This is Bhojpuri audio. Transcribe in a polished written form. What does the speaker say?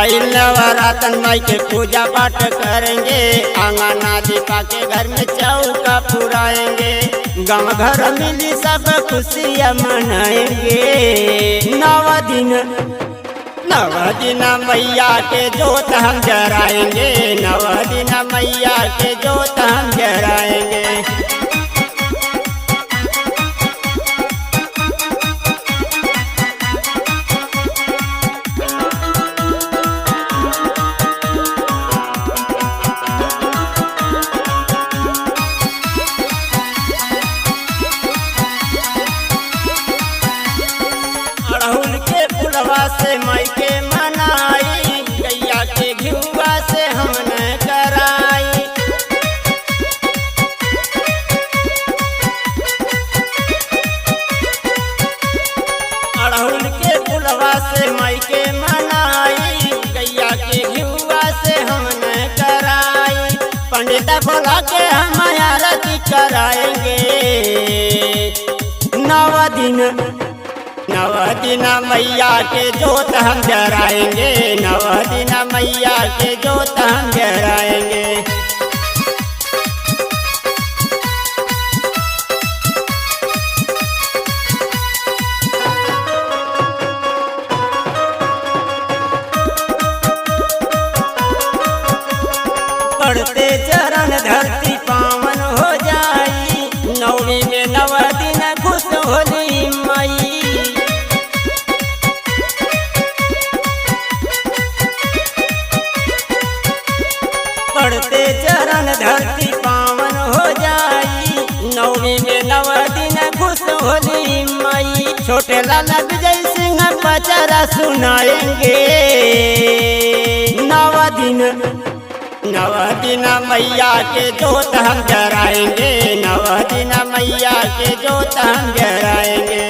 आई नवरातन माई के पूजा पाठ करेंगे, आंगना दीपा के घर में चौका पुराएंगे, गाँव घर मिली सब खुशियाँ मनाएंगे। नव दिन मैया के जोत हम जराएंगे, नव दिन मैया के जोत हम जराएंगे। अड़हुल के फुलवा से माई के मनाई, गैया के घिउवा से हमने कराई। अड़हुल के फुलवा से माई के मनाई, गैया के घिउवा से हमने कराई। पंडित बोला के हम आरती कराएंगे, नव दिन मैया के जोत हम जराएंगे, नव दिन मैया के जोत हम जराएंगे। पढ़ते चरण धरती पावन हो जाई, नवमी में नव दिन खुश होली माई। पढ़ते चरण धरती पावन हो जाई, नवमी में नव दिन खुश होली माई। छोटे लाला विजय सिंह पचरा सुनाएंगे, नव दिन मैया के जोत हम जराएंगे, नव दिन मैया के जोत हम जराएंगे।